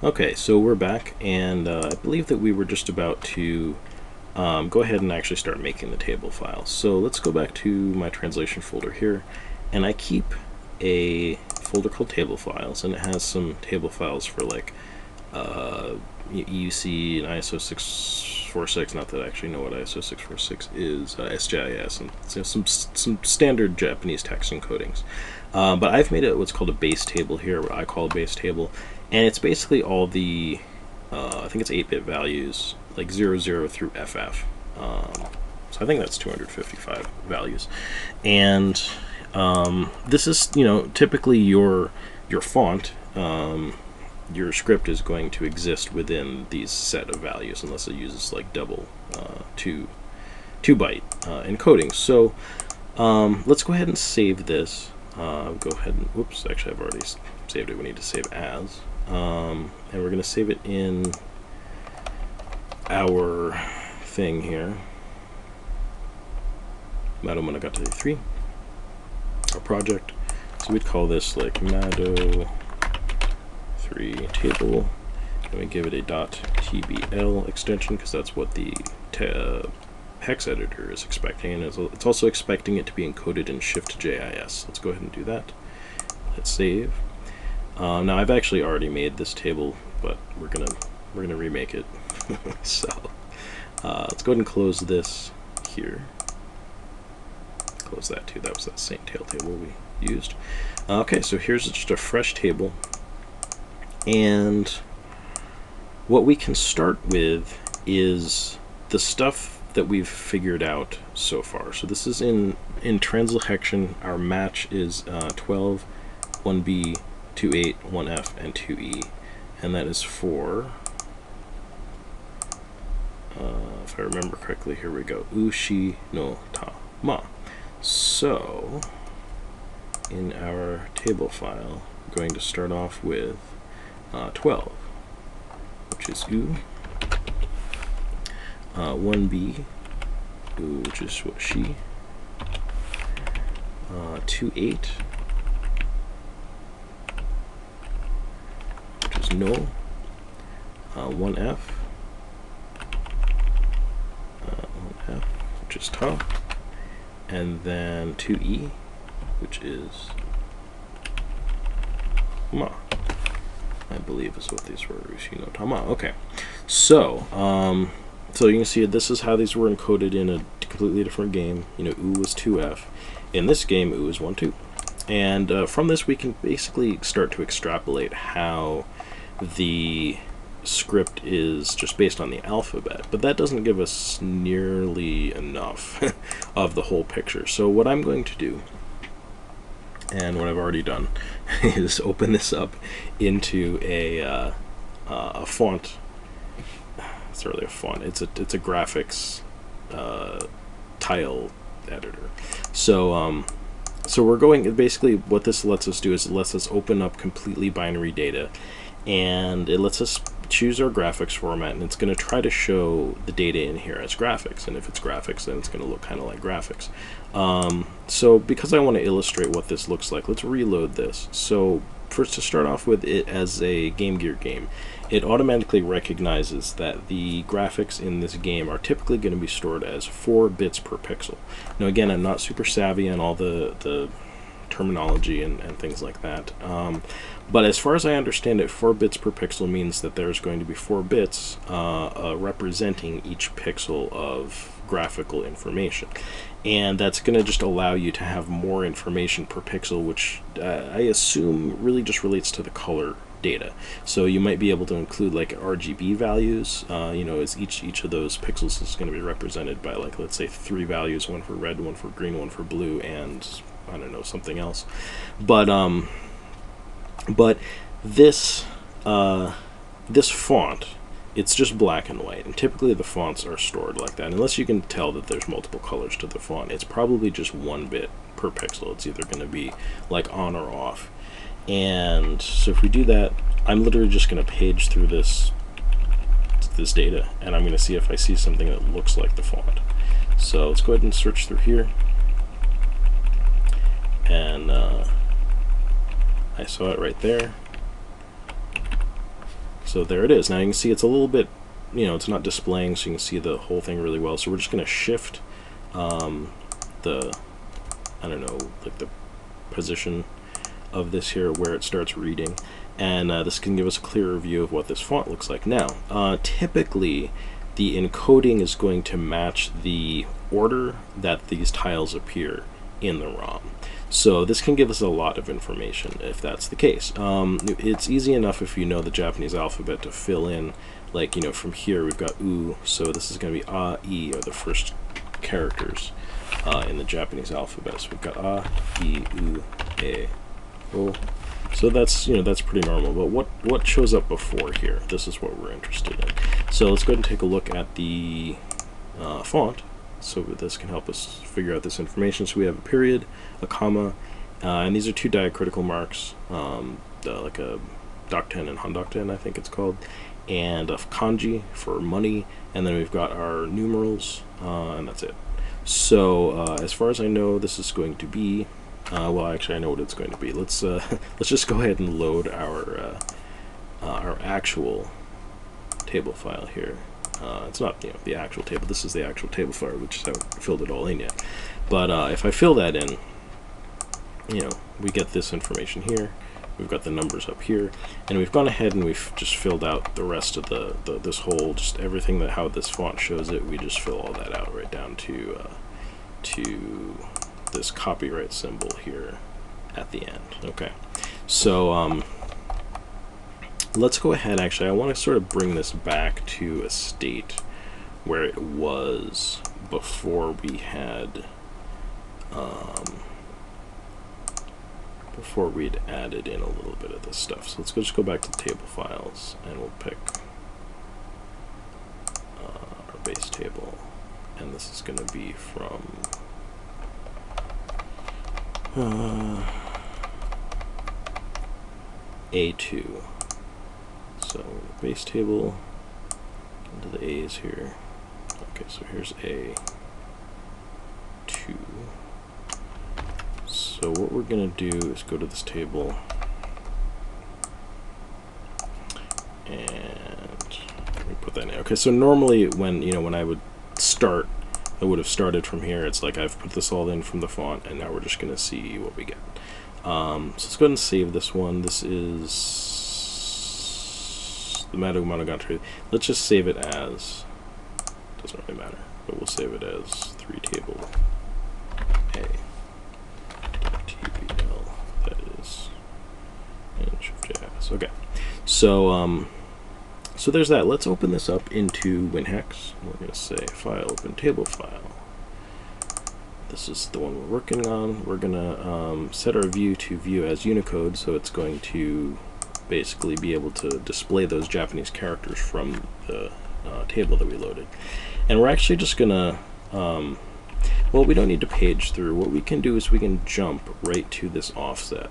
Okay, so we're back, and I believe that we were just about to go ahead and actually start making the table files. So let's go back to my translation folder here, and I keep a folder called table files, and it has some table files for like EUC and ISO 646. Not that I actually know what ISO 646 is, SGIS, and so some standard Japanese text encodings. But I've made it what's called a base table here, what I call a base table, and it's basically all the I think it's 8-bit values, like 00 through FF. So I think that's 255 values, and this is, you know, typically your font. Your script is going to exist within these set of values unless it uses like double 2 byte encoding. So let's go ahead and save this. Go ahead and, whoops, actually I've already saved it. We need to save as. And we're going to save it in our thing here, Madou Monogatari III, our project. So we'd call this like Madou 3 table, and we give it a .tbl extension because that's what the hex editor is expecting, and it's also expecting it to be encoded in Shift.jis. Let's go ahead and do that. Hit save. Now I've actually already made this table, but we're gonna remake it. So let's go ahead and close this here. Close that too. That was that same tail table we used. Okay, so here's just a fresh table. And what we can start with is the stuff that we've figured out so far. So this is in translocation. Our match is 12, 1B, 28, 1F, and 2E. And that is for, if I remember correctly, here we go, Ushi no Tama. So in our table file, we're going to start off with 12, which is U, 1B, which is what she, 28, which is no, 1F, 1F, which is ta, and then 2E, which is ma. I believe is what these were, Ushi no Tama. Okay, so so you can see this is how these were encoded in a completely different game. You know, U was 2F. In this game, U is 1-2. And from this, we can basically start to extrapolate how the script is just based on the alphabet. But that doesn't give us nearly enough of the whole picture. So what I'm going to do, and what I've already done, is open this up into a font. It's really a font. It's a graphics tile editor. So so we're going, basically what this lets us do is it lets us open up completely binary data, and it lets us choose our graphics format, and it's going to try to show the data in here as graphics, and if it's graphics, then it's going to look kind of like graphics. So because I want to illustrate what this looks like, let's reload this. So first, to start off with it as a Game Gear game, it automatically recognizes that the graphics in this game are typically going to be stored as 4 bits per pixel. Now again, I'm not super savvy on all the terminology and things like that. But as far as I understand it, 4 bits per pixel means that there's going to be 4 bits representing each pixel of graphical information. And that's going to just allow you to have more information per pixel, which I assume really just relates to the color data. So you might be able to include like RGB values, you know, as each of those pixels is going to be represented by, like, let's say 3 values, one for red, one for green, one for blue, and I don't know, something else. But this this font, it's just black and white, and typically the fonts are stored like that. Unless you can tell that there's multiple colors to the font, it's probably just 1 bit per pixel. It's either going to be like on or off. And so if we do that, I'm literally just going to page through this data, and I'm going to see if I see something that looks like the font. So let's go ahead and search through here, and I saw it right there. So there it is. Now you can see it's a little bit, it's not displaying, so you can see the whole thing really well. So we're just going to shift the, I don't know, like the position of this here where it starts reading, and this can give us a clearer view of what this font looks like. Now, typically, the encoding is going to match the order that these tiles appear in the ROM. So this can give us a lot of information if that's the case. It's easy enough if you know the Japanese alphabet to fill in, like, from here we've got U, so this is going to be A, E are the first characters in the Japanese alphabet. So we've got A, E, U, E, O. So that's, that's pretty normal. But what shows up before here? This is what we're interested in. So let's go ahead and take a look at the font. So this can help us figure out this information. So we have a period, a comma, and these are two diacritical marks, like a Dokten and Handokten, I think it's called, and a kanji for money, and then we've got our numerals, and that's it. So as far as I know, this is going to be, well, actually I know what it's going to be. Let's just go ahead and load our actual table file here. It's not the actual table. This is the actual table file. We just haven't filled it all in yet. But if I fill that in, we get this information here. We've got the numbers up here, and we've gone ahead and we've just filled out the rest of this whole, just everything that how this font shows it. We just fill all that out right down to this copyright symbol here at the end. Okay, so let's go ahead. Actually, I want to sort of bring this back to a state where it was before we had before we'd added in a little bit of this stuff. So let's just go back to the table files, and we'll pick our base table, and this is going to be from A2. So base table, into the A's here. Okay, so here's A2. So what we're going to do is go to this table, and let me put that in. Okay, so normally when I would start, I would have started from here. It's like I've put this all in from the font, and now we're just going to see what we get. So let's go ahead and save this one. This is the Madou Monogatari. Let's just save it as, doesn't really matter, but we'll save it as 3 table A. TBL, that is, and Shift JS. Okay, so so there's that. Let's open this up into WinHex. We're going to say file, open table file. This is the one we're working on. We're going to set our view to view as Unicode, so it's going to basically be able to display those Japanese characters from the table that we loaded. And we're actually just going to, well, we don't need to page through. What we can do is we can jump right to this offset,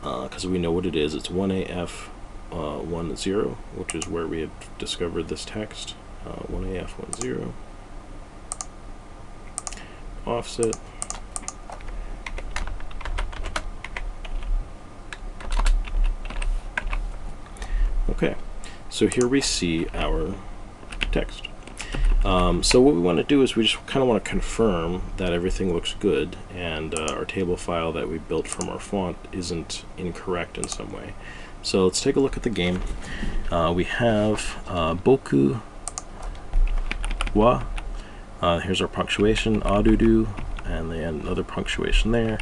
because we know what it is. It's 1AF10, which is where we had discovered this text. 1AF10. Offset. Okay, so here we see our text. So what we want to do is we just kind of want to confirm that everything looks good, and our table file that we built from our font isn't incorrect in some way. So let's take a look at the game. We have boku wa. Here's our punctuation, adudu, and then another punctuation there.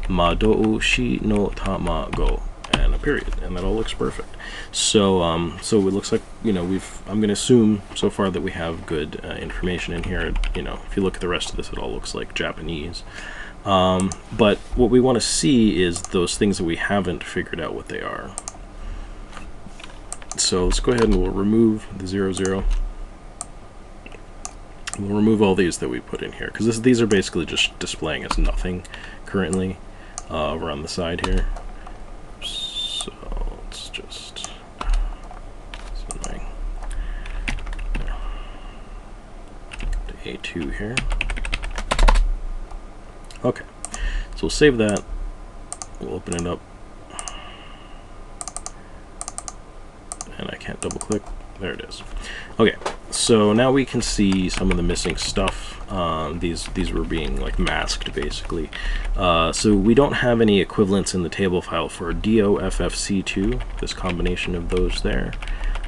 Madou shi no tamago, and a period, and that all looks perfect. So so it looks like, I'm going to assume so far that we have good information in here. If you look at the rest of this, it all looks like Japanese. But what we want to see is those things that we haven't figured out what they are. So let's go ahead and we'll remove the 00. We'll remove all these that we put in here, because these are basically just displaying as nothing currently over on the side here. So let's just, it's annoying. To A2 here. Okay, so we'll save that. We'll open it up. and I can't double click. There it is. Okay, so now we can see some of the missing stuff. These were being like masked basically. So we don't have any equivalents in the table file for DOFFC2, this combination of those there.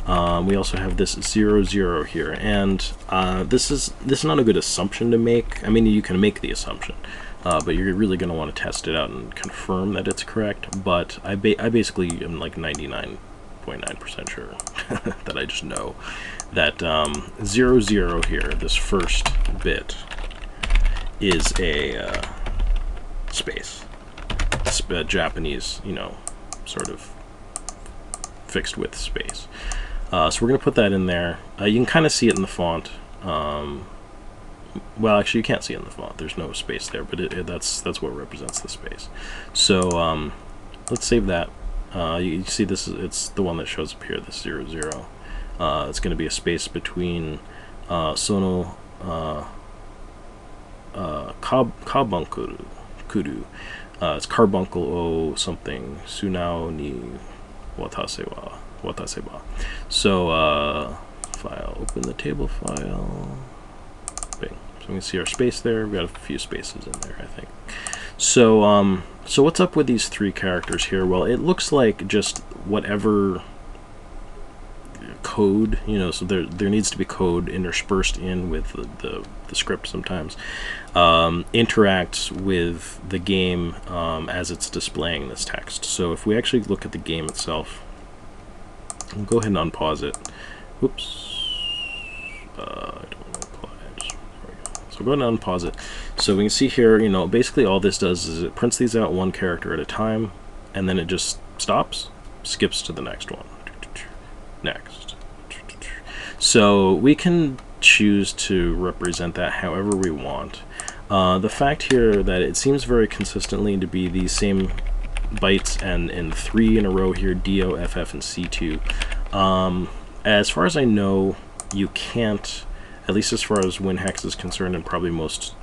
We also have this 00 here, and this is not a good assumption to make. I mean, you can make the assumption, but you're really going to want to test it out and confirm that it's correct. But I basically am like 99.9% sure that I just know that 00 here, this first bit, is a space. It's a Japanese, you know, sort of fixed width space. So we're going to put that in there. You can kind of see it in the font. Well, actually, you can't see it in the font. There's no space there, but that's what represents the space. So let's save that. You see this it's the one that shows up here, this 00. It's going to be a space between sono kabunkuru. It's carbuncle o something sunao ni wataseba. So file, open the table file. Bing. So we can see our space there. We've got a few spaces in there, I think. So so what's up with these three characters here? Well, it looks like just whatever code, you know, so there needs to be code interspersed in with the script sometimes, interacts with the game as it's displaying this text. So if we actually look at the game itself, we'll go ahead and unpause it. Oops. I don't want to apply it. There we go. So go ahead and unpause it. So we can see here, you know, basically all this does is it prints these out one character at a time, and then it just stops, skips to the next one. Next. So we can choose to represent that however we want. The fact here that it seems very consistently to be these same bytes and in 3 in a row here, DO, FF, and C2. As far as I know, you can't, at least as far as WinHex is concerned, and probably most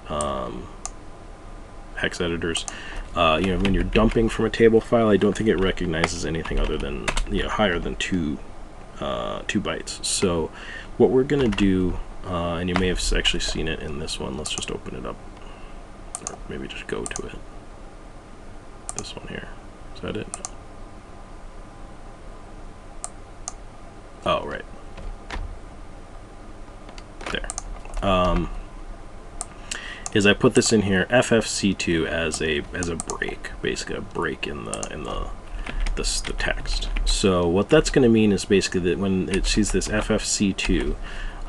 hex editors, you know, when you're dumping from a table file, I don't think it recognizes anything other than, you know, higher than 2 bytes. So what we're gonna do, and you may have actually seen it in this one, let's just open it up, or maybe just go to it. This one here. Is that it? No. Oh, right. There. Is I put this in here, FFC2 as a break, basically a break in the text. So what that's going to mean is basically that when it sees this FFC2,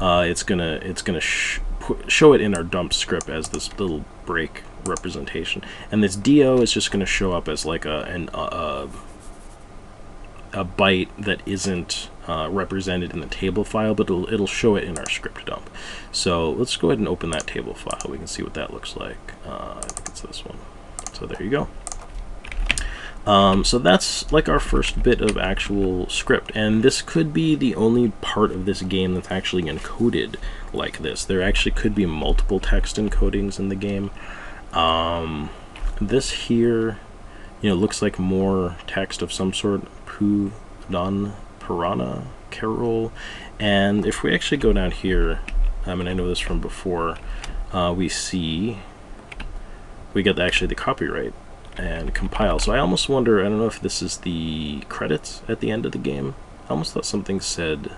it's gonna show it in our dump script as this little break representation, and this DO is just going to show up as like a byte that isn't represented in the table file, but it'll show it in our script dump. So let's go ahead and open that table file. We can see what that looks like. I think it's this one. So there you go. So that's like our first bit of actual script, and this could be the only part of this game that's actually encoded like this. There actually could be multiple text encodings in the game. This here, you know, looks like more text of some sort. Pu, Don, Piranha, Carol, and if we actually go down here, and I know this from before, we get actually the copyright and compile. So I almost wonder, I don't know if this is the credits at the end of the game. I almost thought something said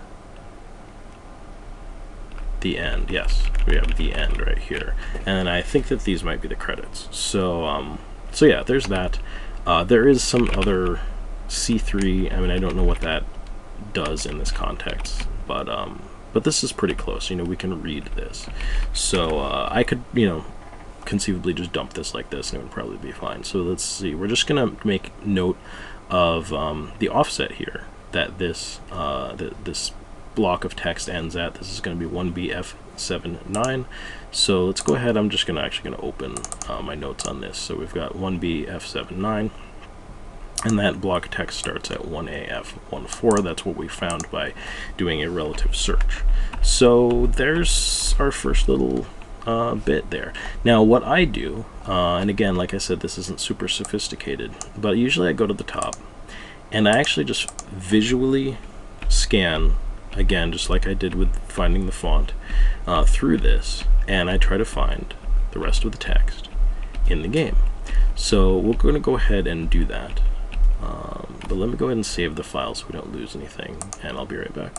the end. Yes, we have the end right here, and I think that these might be the credits. So so yeah, there's that. There is some other C3. I mean, I don't know what that does in this context, but this is pretty close. You know, we can read this, so I could, you know, conceivably just dump this like this and it would probably be fine. So let's see, we're just gonna make note of the offset here that this this block of text ends at. This is going to be 1BF79. So let's go ahead, I'm just actually gonna open my notes on this. So we've got 1BF79, and that block of text starts at 1AF14. That's what we found by doing a relative search. So there's our first little bit there. Now what I do, and again, like I said, this isn't super sophisticated, but usually I go to the top and I actually just visually scan, again, just like I did with finding the font, through this, and I try to find the rest of the text in the game. So we're going to go ahead and do that. But let me go ahead and save the file so we don't lose anything, and I'll be right back.